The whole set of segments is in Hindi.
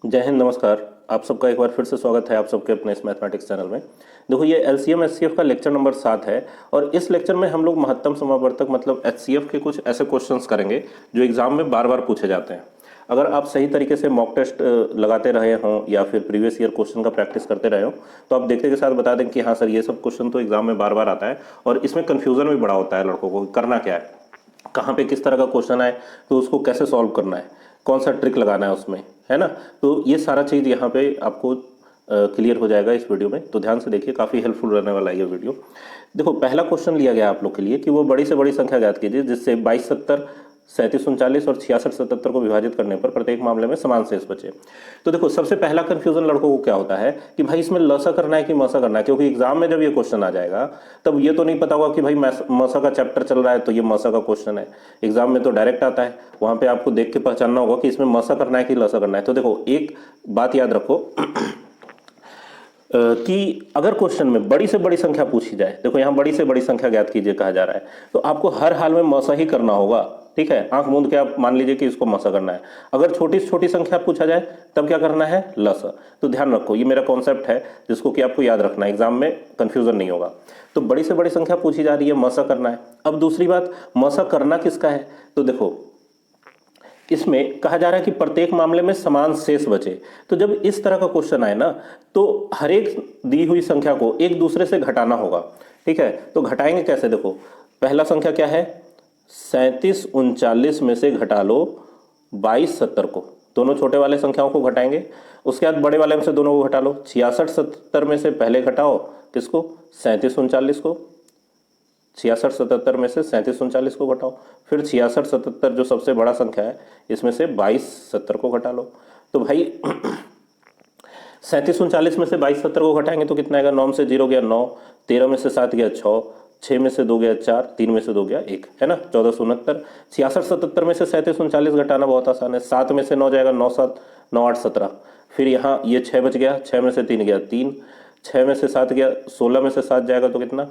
जय हिंद, नमस्कार। आप सबका एक बार फिर से स्वागत है आप सबके अपने इस मैथमेटिक्स चैनल में। देखो, ये एलसीएम एचसीएफ का लेक्चर नंबर 7 है और इस लेक्चर में हम लोग महत्तम समावर्तक मतलब एचसीएफ के कुछ ऐसे क्वेश्चंस करेंगे जो एग्जाम में बार बार पूछे जाते हैं। अगर आप सही तरीके से मॉक टेस्ट लगाते रहे हों या फिर प्रीवियस ईयर क्वेश्चन का प्रैक्टिस करते रहे हों तो आप देखते के साथ बता दें कि हाँ सर, ये सब क्वेश्चन तो एग्जाम में बार बार आता है और इसमें कन्फ्यूजन भी बड़ा होता है लड़कों को, करना क्या है, कहाँ पे किस तरह का क्वेश्चन आए तो उसको कैसे सॉल्व करना है, कौन सा ट्रिक लगाना है उसमें, है ना। तो ये सारा चीज़ यहाँ पे आपको क्लियर हो जाएगा इस वीडियो में, तो ध्यान से देखिए, काफ़ी हेल्पफुल रहने वाला है ये वीडियो। देखो, पहला क्वेश्चन लिया गया आप लोग के लिए कि वो बड़ी से बड़ी संख्या ज्ञात कीजिए जिससे 22, 70, 37, 39 और 66, 77 को विभाजित करने पर प्रत्येक मामले में समान शेष बचे। तो देखो, सबसे पहला कंफ्यूजन लड़कों को क्या होता है कि भाई इसमें लसा करना है कि मसा करना है, क्योंकि एग्जाम में जब ये क्वेश्चन आ जाएगा तब ये तो नहीं पता होगा कि भाई मसा का चैप्टर चल रहा है तो ये मसा का क्वेश्चन है। एग्जाम में तो डायरेक्ट आता है, वहां पे आपको देख के पहचानना होगा कि इसमें मसा करना है कि लसा करना है। तो देखो, एक बात याद रखो कि अगर क्वेश्चन में बड़ी से बड़ी संख्या पूछी जाए, देखो यहाँ बड़ी से बड़ी संख्या ज्ञात कीजिए कहा जा रहा है, तो आपको हर हाल में मौसा ही करना होगा। ठीक है, आंख मूंद के आप मान लीजिए कि इसको मौसा करना है। अगर छोटी से छोटी संख्या पूछा जाए तब क्या करना है, लसा। तो ध्यान रखो, ये मेरा कॉन्सेप्ट है जिसको कि आपको याद रखना है, एग्जाम में कंफ्यूजन नहीं होगा। तो बड़ी से बड़ी संख्या पूछी जा रही है, मौसा करना है। अब दूसरी बात, मौसा करना किसका है, तो देखो इसमें कहा जा रहा है कि प्रत्येक मामले में समान शेष बचे। तो जब इस तरह का क्वेश्चन आए ना तो हर एक दी हुई संख्या को एक दूसरे से घटाना होगा। ठीक है, तो घटाएंगे कैसे, देखो पहला संख्या क्या है, 37 39 में से घटा लो 22 70 को, दोनों छोटे वाले संख्याओं को घटाएंगे। उसके बाद बड़े वाले में से दोनों को घटा लो, 66 70 में से पहले घटाओ किसको, 37 39 को, 66 77 में से 37 39 को घटाओ, फिर 66 77 जो सबसे बड़ा संख्या है इसमें से 22 70 को घटा लो। तो भाई 37 39 में से 22 70 को घटाएंगे तो कितना आएगा, 9 में से 0 गया 9, 13 में से 7 गया 6, 6 में से 2 गया 4, 3 में से 2 गया 1, है ना, 1469। 66 77 में से 37 39 घटाना बहुत आसान है, 7 में से 9 जाएगा 9 7 9 8 17, फिर यहाँ ये 6 बच गया, 6 में से 3 गया 3, 6 में से 7 गया, 16 में से 7 जाएगा तो कितना,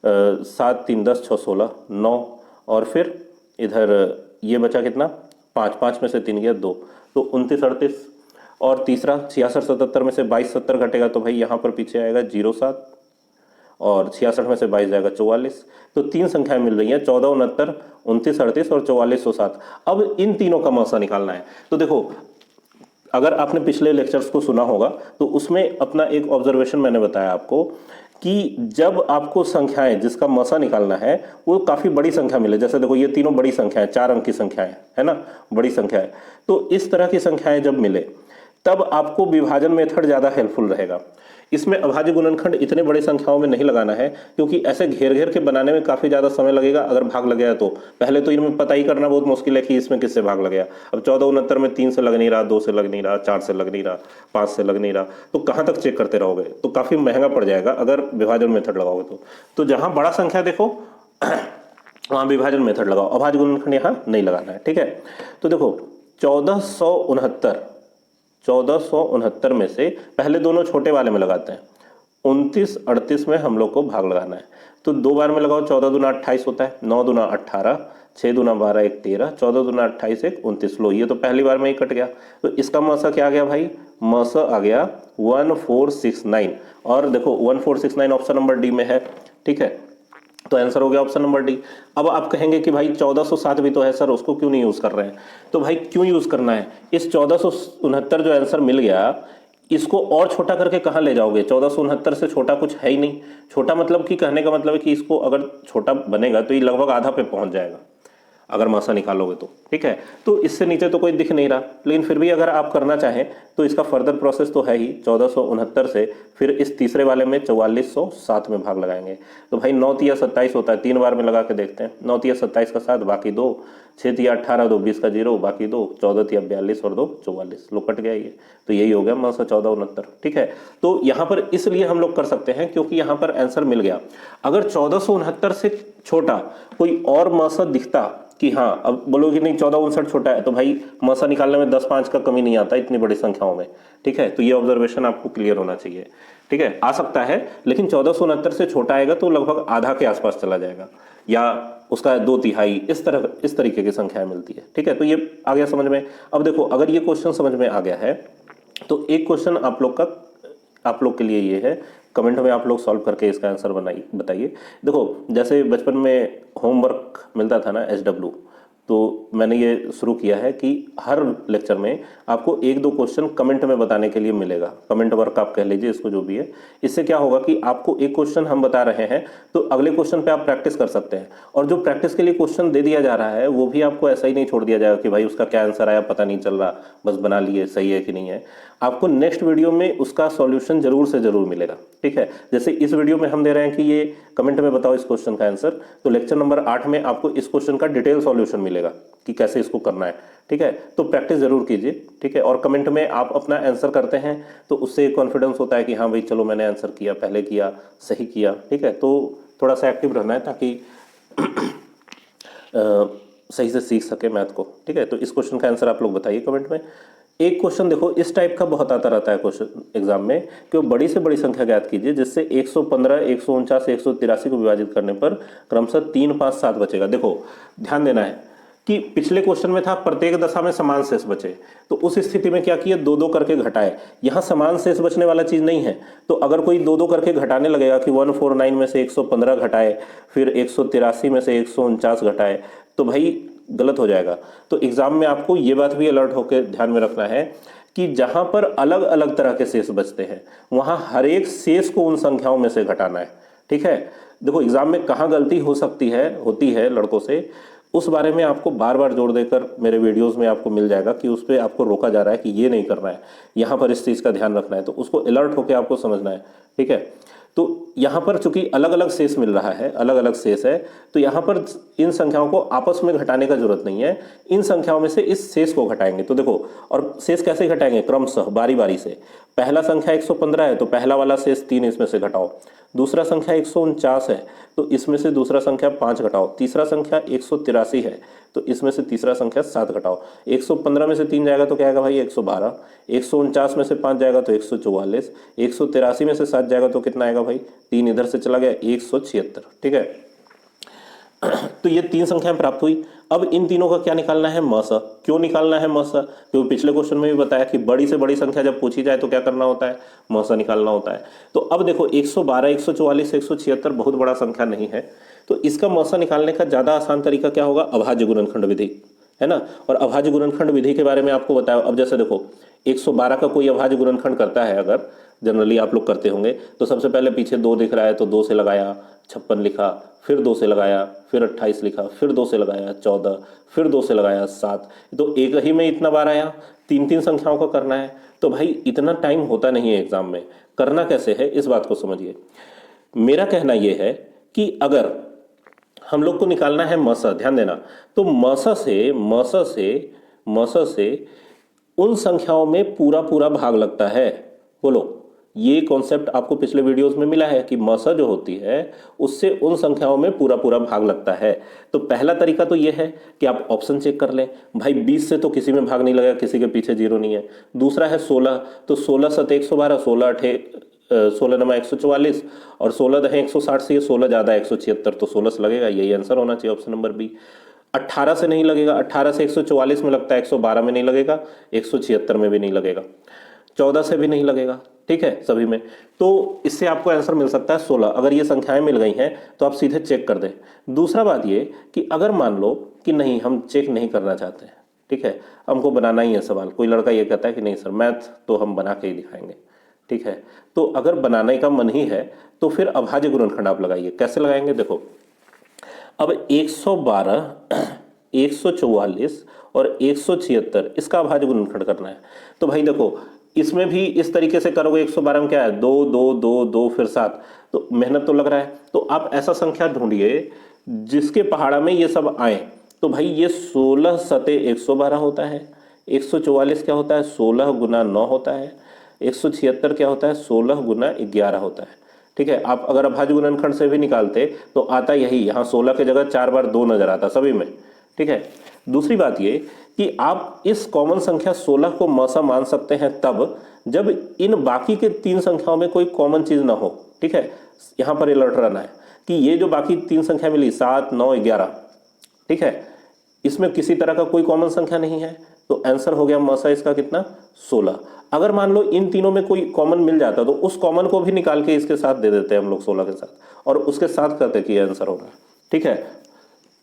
7 3 10 6 16 9, और फिर इधर ये बचा कितना 5, 5 में से 3 गया 2, तो 29 38, और तीसरा 66 77 में से 22 70 घटेगा तो भाई यहाँ पर पीछे आएगा 0 7, और 66 में से 22 जाएगा 44। तो तीन संख्याएं मिल रही हैं, 14 69 29 38 और 44 107। अब इन तीनों का मौसा निकालना है। तो देखो, अगर आपने पिछले लेक्चर्स को सुना होगा तो उसमें अपना एक ऑब्जर्वेशन मैंने बताया आपको कि जब आपको संख्याएं जिसका मसा निकालना है वो काफ़ी बड़ी संख्या मिले, जैसे देखो ये तीनों बड़ी संख्याएं, 4 अंक की संख्याएं, है ना, बड़ी संख्या है, तो इस तरह की संख्याएं जब मिले तब आपको विभाजन मेथड ज़्यादा हेल्पफुल रहेगा। इसमें अभाज्य गुणनखंड इतने बड़े संख्याओं में नहीं लगाना है क्योंकि ऐसे घेर घेर के बनाने में काफ़ी ज़्यादा समय लगेगा। अगर भाग लग गया तो पहले तो इनमें पता ही करना बहुत मुश्किल है कि इसमें किससे भाग लग गया। अब 14 69 में 3 से लग नहीं रहा, 2 से लग नहीं रहा, 4 से लग नहीं रहा, 5 से लग नहीं रहा, तो कहाँ तक चेक करते रहोगे, तो काफ़ी महंगा पड़ जाएगा अगर विभाजन मेथड लगाओगे तो जहाँ बड़ा संख्या देखो वहाँ विभाजन मेथड लगाओ, अभाज्य गुणनखंड यहाँ नहीं लगाना है। ठीक है, तो देखो 1469 में से पहले दोनों छोटे वाले में लगाते हैं, 29 38 में हम लोग को भाग लगाना है। तो दो बार में लगाओ, 14 दूना 28 होता है, 9 दूना 18, 6 दूना 12 1 13, 14 दूना 28 1 29। लो, ये तो पहली बार में ही कट गया, तो इसका मौसा क्या आ गया भाई, मौसा आ गया 1469। और देखो 1469 ऑप्शन नंबर डी में है। ठीक है, तो आंसर हो गया ऑप्शन नंबर डी। अब आप कहेंगे कि भाई 1407 भी तो है सर, उसको क्यों नहीं यूज कर रहे हैं, तो भाई क्यों यूज करना है, इस 1469 जो आंसर मिल गया इसको और छोटा करके कहाँ ले जाओगे, 1469 से छोटा कुछ है ही नहीं। छोटा मतलब कि कहने का मतलब है कि इसको अगर छोटा बनेगा तो ये लगभग आधा पे पहुंच जाएगा अगर मासा निकालोगे तो। ठीक है, तो इससे नीचे तो कोई दिख नहीं रहा, लेकिन फिर भी अगर आप करना चाहें तो इसका फर्दर प्रोसेस तो है ही, 1469 से फिर इस तीसरे वाले में 4407 में भाग लगाएंगे। तो भाई 9 तिया 27 होता है, 3 बार में लगा के देखते हैं, 9 तिया 27 का 7 बाकी 2, 6 तिया 18 2 20 का 0 बाकी 2, 14 तिया 42 और 2 44, लो कट गया ये, तो यही हो गया मासा 1469। ठीक है, तो यहाँ पर इसलिए हम लोग कर सकते हैं क्योंकि यहाँ पर आंसर मिल गया। अगर 1469 से छोटा कोई और मासा दिखता कि हाँ, अब बोलोगे नहीं 1459 छोटा है, तो भाई मसा निकालने में 10 5 का कमी नहीं आता इतनी बड़ी संख्याओं में। ठीक है, तो ये ऑब्जर्वेशन आपको क्लियर होना चाहिए। ठीक है, आ सकता है लेकिन 1469 से छोटा आएगा तो लगभग आधा के आसपास चला जाएगा या उसका 2/3, इस तरीके की संख्याएं मिलती है। ठीक है, तो ये आ गया समझ में। अब देखो, अगर ये क्वेश्चन समझ में आ गया है तो एक क्वेश्चन आप लोग के लिए ये है, कमेंट में आप लोग सॉल्व करके इसका आंसर बताइए। देखो जैसे बचपन में होमवर्क मिलता था ना SW, तो मैंने ये शुरू किया है कि हर लेक्चर में आपको एक दो क्वेश्चन कमेंट में बताने के लिए मिलेगा। कमेंट वर्क आप कह लीजिए इसको, जो भी है। इससे क्या होगा कि आपको एक क्वेश्चन हम बता रहे हैं तो अगले क्वेश्चन पे आप प्रैक्टिस कर सकते हैं, और जो प्रैक्टिस के लिए क्वेश्चन दे दिया जा रहा है वो भी आपको ऐसा ही नहीं छोड़ दिया जाएगा कि भाई उसका क्या आंसर आया पता नहीं चल रहा, बस बना लिए, सही है कि नहीं है। आपको नेक्स्ट वीडियो में उसका सॉल्यूशन जरूर से जरूर मिलेगा, ठीक है। जैसे इस वीडियो में हम दे रहे हैं कि ये कमेंट में बताओ इस क्वेश्चन का आंसर, तो लेक्चर नंबर 8 में आपको इस क्वेश्चन का डिटेल सॉल्यूशन मिलेगा कि कैसे इसको करना है, ठीक है। तो प्रैक्टिस जरूर कीजिए, ठीक है। और कमेंट में आप अपना आंसर करते हैं तो उससे कॉन्फिडेंस होता है कि हाँ भाई चलो मैंने आंसर किया, पहले किया, सही किया, ठीक है। तो थोड़ा सा एक्टिव रहना है ताकि सही से सीख सके मैथ को, ठीक है। तो इस क्वेश्चन का आंसर आप लोग बताइए कमेंट में। एक क्वेश्चन देखो इस टाइप का बहुत आता रहता है क्वेश्चन एग्जाम में कि वो बड़ी से बड़ी संख्या ज्ञात कीजिए जिससे 115, 149, 183 को विभाजित करने पर क्रमशः 3, 5, 7 बचेगा। देखो ध्यान देना है कि पिछले क्वेश्चन में था प्रत्येक दशा में समान शेष बचे, तो उस स्थिति में क्या किए, दो दो करके घटाए। यहाँ समान शेष बचने वाला चीज नहीं है, तो अगर कोई दो दो करके घटाने लगेगा कि 149 में से 115 घटाए, फिर 183 में से 149 घटाए, तो भाई गलत हो जाएगा। तो एग्जाम में आपको ये बात भी अलर्ट होकर ध्यान में रखना है कि जहां पर अलग अलग तरह के शेष बचते हैं वहां हर एक शेष को उन संख्याओं में से घटाना है, ठीक है। देखो एग्जाम में कहाँ गलती होती है लड़कों से, उस बारे में आपको बार बार जोर देकर मेरे वीडियोस में आपको मिल जाएगा कि उस पर आपको रोका जा रहा है कि ये नहीं करना है, यहाँ पर इस चीज़ का ध्यान रखना है, तो उसको अलर्ट होकर आपको समझना है, ठीक है। तो यहाँ पर चूंकि अलग अलग शेष मिल रहा है, अलग अलग शेष है, तो यहाँ पर इन संख्याओं को आपस में घटाने का जरूरत नहीं है, इन संख्याओं में से इस शेष को घटाएंगे। तो देखो, और शेष कैसे घटाएंगे, क्रमशः बारी बारी से। पहला संख्या 115 है तो पहला वाला शेष 3 इसमें से घटाओ, दूसरा संख्या 149 है तो इसमें से दूसरा संख्या 5 घटाओ, तीसरा संख्या 183 है तो इसमें से तीसरा संख्या 7 घटाओ। 115 में से 3 जाएगा तो क्या आएगा भाई 112, 149 में से 5 जाएगा तो 144, 183 में से 7 जाएगा तो कितना आएगा भाई, 3 इधर से चला गया 176, ठीक है। तो ये 3 संख्याएं प्राप्त हुई। अब इन तीनों का क्या निकालना है, मस। क्यों निकालना है मस, क्योंकि पिछले क्वेश्चन में भी बताया कि बड़ी से बड़ी संख्या जब पूछी जाए तो क्या करना होता है, मस निकालना होता है। तो अब देखो 112, 144, 176 बहुत बड़ा संख्या नहीं है, तो इसका मस निकालने का ज़्यादा आसान तरीका क्या होगा, अभाज्य गुणनखंड विधि, है ना। और अभाज्य गुणनखंड विधि के बारे में आपको बताया। अब जैसे देखो 112 का कोई अभाज्य गुणनखंड करता है, अगर जनरली आप लोग करते होंगे, तो सबसे पहले पीछे 2 दिख रहा है तो 2 से लगाया, 56 लिखा, फिर 2 से लगाया, फिर 28 लिखा, फिर 2 से लगाया 14, फिर 2 से लगाया 7। तो एक ही में इतना बार आया, 3-3 संख्याओं का करना है, तो भाई इतना टाइम होता नहीं है एग्जाम में। करना कैसे है इस बात को समझिए। मेरा कहना यह है कि अगर हम लोग को निकालना है मस, ध्यान देना, तो मस से उन संख्याओं में पूरा पूरा भाग लगता है। बोलो, ये कॉन्सेप्ट आपको पिछले वीडियोस में मिला है कि मसा जो होती है उससे उन संख्याओं में पूरा पूरा भाग लगता है। तो पहला तरीका तो ये है कि आप ऑप्शन चेक कर लें, भाई 20 से तो किसी में भाग नहीं लगेगा, किसी के पीछे 0 नहीं है। दूसरा है 16, तो 16 7 112, 16 9 144 और 16 10 160 से ये 16 ज़्यादा 176, तो 16 से लगेगा, यही आंसर होना चाहिए ऑप्शन नंबर बी। 18 से नहीं लगेगा, 18 से 144 में लगता है, 112 में नहीं लगेगा, 176 में भी नहीं लगेगा, 14 से भी नहीं लगेगा, ठीक है, सभी में। तो इससे आपको आंसर मिल सकता है 16। अगर ये संख्याएं मिल गई हैं तो आप सीधे चेक कर दें। दूसरा बात ये कि अगर मान लो कि नहीं हम चेक नहीं करना चाहते हैं, ठीक है, हमको बनाना ही है सवाल, कोई लड़का ये कहता है कि नहीं सर मैथ तो हम बना के ही दिखाएंगे, ठीक है, तो अगर बनाने का मन ही है तो फिर अभाज्य गुणनखंड आप लगाइए। कैसे लगाएंगे, देखो अब 112, 144 और 176 इसका अभाज्य गुणनखंड करना है। तो भाई देखो इसमें भी इस तरीके से करोगे, 112 में क्या है 2 2 2 2 फिर 7, तो मेहनत तो लग रहा है। तो आप ऐसा संख्या ढूंढिए जिसके पहाड़ा में ये सब आए। तो भाई ये 16 सते 112 होता है, 144 क्या होता है 16 गुना 9 होता है, 176 क्या होता है 16 गुना 11 होता है, ठीक है। आप अगर अभाज्य गुणनखंड से भी निकालते तो आता यही, यहाँ 16 की जगह 4 बार 2 नजर आता सभी में, ठीक है। दूसरी बात ये कि आप इस कॉमन संख्या 16 को मसा मान सकते हैं तब जब इन बाकी के 3 संख्याओं में कोई कॉमन चीज ना हो, ठीक है। यहां पर अलर्ट रहना है कि ये जो बाकी 3 संख्या मिली 7 9 11, ठीक है, इसमें किसी तरह का कोई कॉमन संख्या नहीं है, तो आंसर हो गया मसा इसका कितना 16। अगर मान लो इन तीनों में कोई कॉमन मिल जाता तो उस कॉमन को भी निकाल के इसके साथ दे देते हैं हम लोग 16 के साथ, और उसके साथ कहते कि ये आंसर होगा। ठीक है,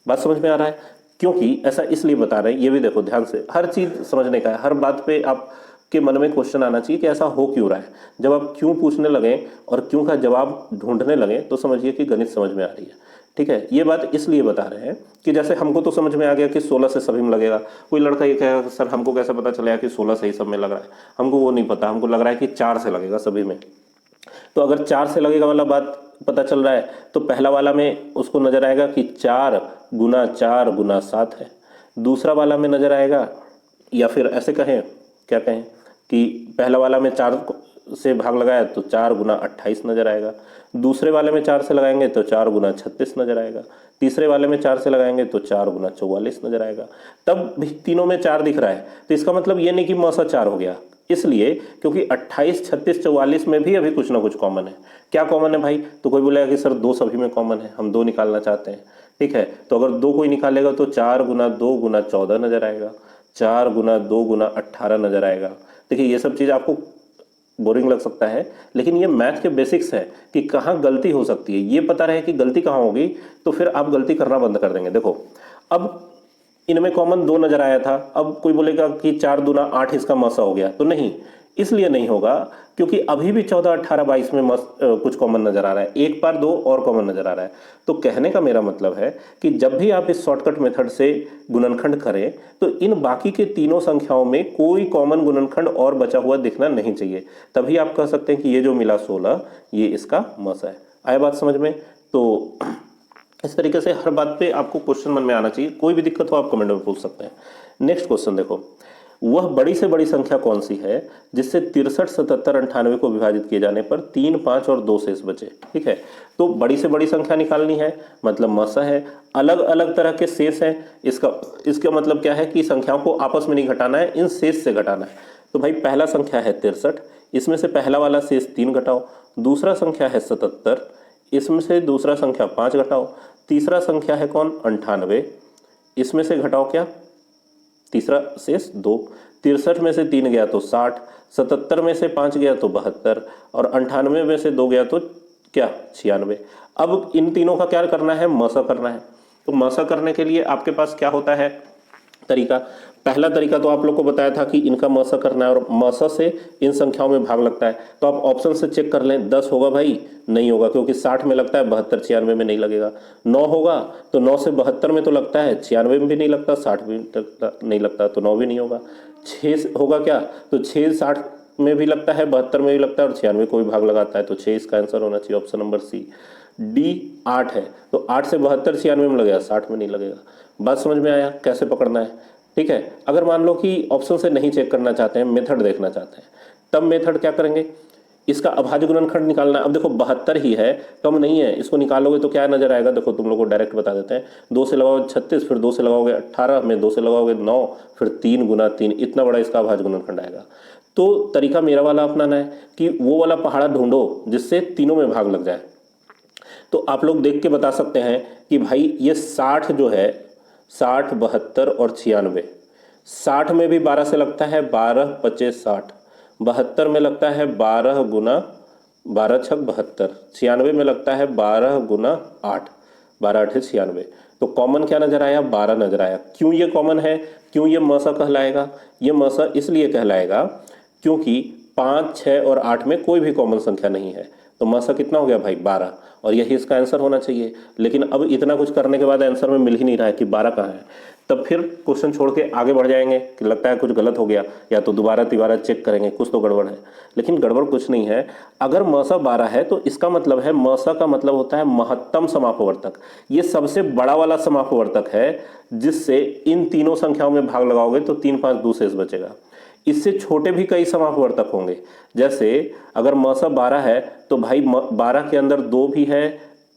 बात समझ में आ रहा है? क्योंकि ऐसा इसलिए बता रहे हैं, ये भी देखो ध्यान से, हर चीज समझने का है, हर बात पे आप के मन में क्वेश्चन आना चाहिए कि ऐसा हो क्यों रहा है। जब आप क्यों पूछने लगे और क्यों का जवाब ढूंढने लगे तो समझिए कि गणित समझ में आ रही है। ठीक है, ये बात इसलिए बता रहे हैं कि जैसे हमको तो समझ में आ गया कि 16 से सभी में लगेगा। कोई लड़का ये कहेगा सर हमको कैसे पता चलेगा कि 16 से ही सब में लग रहा है, हमको वो नहीं पता, हमको लग रहा है कि 4 से लगेगा सभी में। तो अगर 4 से लगेगा वाला बात पता चल रहा है तो पहला वाला में उसको नजर आएगा कि 4 गुना 4 गुना 7 है। दूसरा वाला में नजर आएगा, या फिर ऐसे कहें, क्या कहें कि पहला वाला में 4 से भाग लगाया तो 4 गुना 28 नजर आएगा। दूसरे वाले में 4 से लगाएंगे तो 4 गुना 36 नजर आएगा। तीसरे वाले में 4 से लगाएंगे तो 4 गुना 44 नजर आएगा। तब भी तीनों में 4 दिख रहा है, तो इसका मतलब ये नहीं कि मौसा 4 हो गया, इसलिए क्योंकि 28, 36, 44 में भी अभी कुछ ना कुछ कॉमन है। क्या कॉमन है भाई? तो कोई बोलेगा कि सर 2 सभी में कॉमन है, हम 2 निकालना चाहते हैं। ठीक है, तो अगर 2 कोई निकालेगा तो 4 गुना 2 गुना 14 नजर आएगा, 4 गुना 2 गुना 18 नजर आएगा। देखिए ये सब चीज़ आपको बोरिंग लग सकता है, लेकिन ये मैथ के बेसिक्स है कि कहाँ गलती हो सकती है। ये पता रहे कि गलती कहाँ होगी तो फिर आप गलती करना बंद कर देंगे। देखो अब इनमें कॉमन 2 नजर आया था, अब कोई बोलेगा कि 4 दूना 8 इसका मसा हो गया, तो नहीं, इसलिए नहीं होगा क्योंकि अभी भी 14, 18, 22 में कुछ कॉमन नजर आ रहा है, एक बार 2 और कॉमन नजर आ रहा है। तो कहने का मेरा मतलब है कि जब भी आप इस शॉर्टकट मेथड से गुणनखंड करें तो इन बाकी के तीनों संख्याओं में कोई कॉमन गुणनखंड और बचा हुआ दिखना नहीं चाहिए, तभी आप कह सकते हैं कि ये जो मिला 16 ये इसका मसा है। आया बात समझ में? तो इस तरीके से हर बात पे आपको क्वेश्चन मन में आना चाहिए, कोई भी दिक्कत हो आप कमेंट में पूछ सकते हैं। नेक्स्ट क्वेश्चन देखो, वह बड़ी से बड़ी संख्या कौन सी है जिससे 63, 77, 98 को विभाजित किए जाने पर 3, 5 और 2 शेष बचे। ठीक है, तो बड़ी से बड़ी संख्या निकालनी है, मतलब मसा है, अलग अलग तरह के शेष हैं, इसका मतलब क्या है कि संख्याओं को आपस में नहीं घटाना है, इन शेष से घटाना है। तो भाई पहला संख्या है 63, इसमें से पहला वाला शेष 3 घटाओ। दूसरा संख्या है 77, इसमें से दूसरा संख्या 5 घटाओ। तीसरा संख्या है कौन? 98, इसमें से घटाओ क्या? तीसरा शेष 2। 63 में से 3 गया तो 60, 77 में से 5 गया तो 72, और 98 में से 2 गया तो क्या? 96। अब इन तीनों का क्या करना है? मसा करना है। तो मसा करने के लिए आपके पास क्या होता है तरीका? पहला तरीका तो आप लोग को बताया था कि इनका मसा करना है और मसा से इन संख्याओं में भाग लगता है। तो आप ऑप्शन से चेक कर लें, 10 होगा भाई? नहीं होगा, क्योंकि 60 में लगता है, 72, 96 में नहीं लगेगा। 9 होगा तो 9 से 72 में तो लगता है, 96 में भी नहीं लगता, 60 में नहीं लगता, तो 9 भी नहीं होगा। 6 होगा क्या? तो 6 60 में भी लगता है, 72 में भी लगता है, और 96 को भी भाग लगाता है, तो 6 इसका आंसर होना चाहिए, ऑप्शन नंबर सी। डी 8 है, तो 8 से 72 96 में लगेगा, 60 में नहीं लगेगा। बात समझ में आया कैसे पकड़ना है? ठीक है, अगर मान लो कि ऑप्शन से नहीं चेक करना चाहते हैं, मेथड देखना चाहते हैं, तब मेथड क्या करेंगे? इसका अभाज्य गुणनखंड निकालना है। अब देखो 72 ही है, कम नहीं है, इसको निकालोगे तो क्या नजर आएगा? देखो तुम लोग को डायरेक्ट बता देते हैं, 2 से लगाओगे 36, फिर 2 से लगाओगे 18, में 2 से लगाओगे 9, फिर 3 गुना 3, इतना बड़ा इसका अभाज्य गुणनखंड आएगा। तो तरीका मेरा वाला अपनाना है कि वो वाला पहाड़ा ढूंढो जिससे तीनों में भाग लग जाए। तो आप लोग देख के बता सकते हैं कि भाई ये 60 जो है, 60, 72 और 96, 60 में भी 12 से लगता है, 12 25 60, 72 में लगता है 12 गुना 12 छक 72, 96 में लगता है 12 गुना 8, 12 8 96। तो कॉमन क्या नजर आया? 12 नजर आया। क्यों ये कॉमन है? क्यों ये मसा कहलाएगा? ये मसा इसलिए कहलाएगा क्योंकि 5, 6 और 8 में कोई भी कॉमन संख्या नहीं है, तो मसा कितना हो गया भाई? 12, और यही इसका आंसर होना चाहिए। लेकिन अब इतना कुछ करने के बाद आंसर में मिल ही नहीं रहा है कि 12 कहाँ है। तब फिर क्वेश्चन छोड़ के आगे बढ़ जाएंगे कि लगता है कुछ गलत हो गया, या तो दोबारा तिबारा चेक करेंगे, कुछ तो गड़बड़ है। लेकिन गड़बड़ कुछ नहीं है। अगर मसा 12 है तो इसका मतलब है, मसा का मतलब होता है महत्तम समापवर्तक। ये सबसे बड़ा वाला समापवर्तक है जिससे इन तीनों संख्याओं में भाग लगाओगे तो 3, 5 2 शेष बचेगा। इससे छोटे भी कई समापवर्तक होंगे, जैसे अगर मसा 12 है तो भाई 12 के अंदर 2 भी है,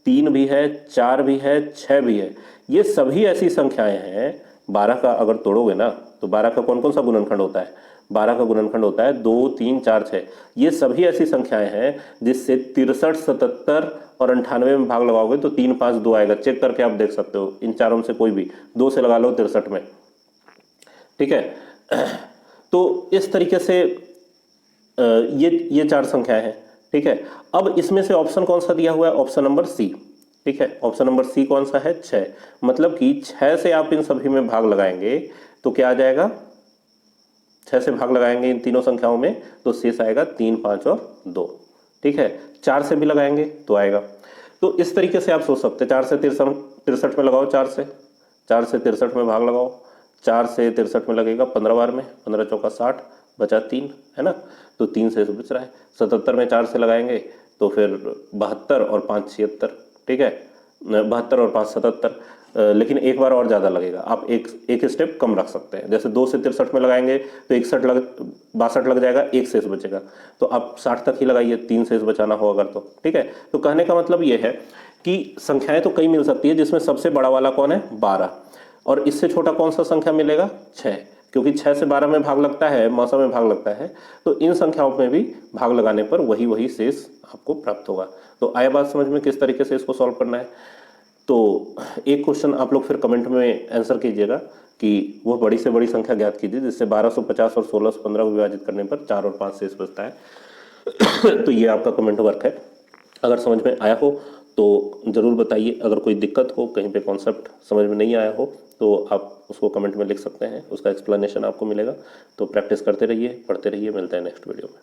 3 भी है, 4 भी है, 6 भी है। ये सभी ऐसी संख्याएं हैं। 12 का अगर तोड़ोगे ना तो 12 का कौन कौन सा गुणनखंड होता है? 12 का गुणनखंड होता है 2, 3, 4, 6। ये सभी ऐसी संख्याएं हैं जिससे 63, 77 और 98 में भाग लगाओगे तो 3, 5 2 आएगा। चेक करके आप देख सकते हो, इन चारों में से कोई भी 2 से लगा लो 63 में। ठीक है, तो इस तरीके से ये चार संख्याएं हैं, ठीक है। अब इसमें से ऑप्शन कौन सा दिया हुआ है, ऑप्शन नंबर सी, ठीक है। ऑप्शन नंबर सी कौन सा है, 6। मतलब कि 6 से आप इन सभी में भाग लगाएंगे तो क्या आ जाएगा, 6 से भाग लगाएंगे इन तीनों संख्याओं में तो शेष आएगा 3, 5 और 2, ठीक है। 4 से भी लगाएंगे तो आएगा। तो इस तरीके से आप सोच सकते हैं, 4 से 63 में लगाओ, 4 से 63 में भाग लगाओ, 4 से 63 में लगेगा 15 बार में, 15 चौका 60, बचा 3, है ना। तो 3 से बच रहा है। 77 में 4 से लगाएंगे तो फिर 72 और 5 76, ठीक है। 72 और 5 77, लेकिन एक बार और ज़्यादा लगेगा, आप एक स्टेप कम रख सकते हैं। जैसे 2 से 63 में लगाएंगे तो 62 लग जाएगा, एक शेष बचेगा। तो आप 60 तक ही लगाइए, 3 शेष बचाना हो अगर तो, ठीक है। तो कहने का मतलब ये है कि संख्याएं तो कई मिल सकती है, जिसमें सबसे बड़ा वाला कौन है, 12, और इससे छोटा कौन सा संख्या मिलेगा, 6, क्योंकि 6 से 12 में भाग लगता है, मौसम में भाग लगता है। तो इन संख्याओं में भी भाग लगाने पर वही शेष आपको प्राप्त होगा। तो आया बात समझ में किस तरीके से इसको सॉल्व करना है। तो एक क्वेश्चन आप लोग फिर कमेंट में आंसर कीजिएगा कि वो बड़ी से बड़ी संख्या ज्ञात कीजिए जिससे 1250 और 1615 को विभाजित करने पर 4 और 5 शेष बचता है। तो ये आपका कमेंट वर्क है। अगर समझ में आया हो तो ज़रूर बताइए। अगर कोई दिक्कत हो, कहीं पे कॉन्सेप्ट समझ में नहीं आया हो तो आप उसको कमेंट में लिख सकते हैं, उसका एक्सप्लेनेशन आपको मिलेगा। तो प्रैक्टिस करते रहिए, पढ़ते रहिए। मिलते हैं नेक्स्ट वीडियो में।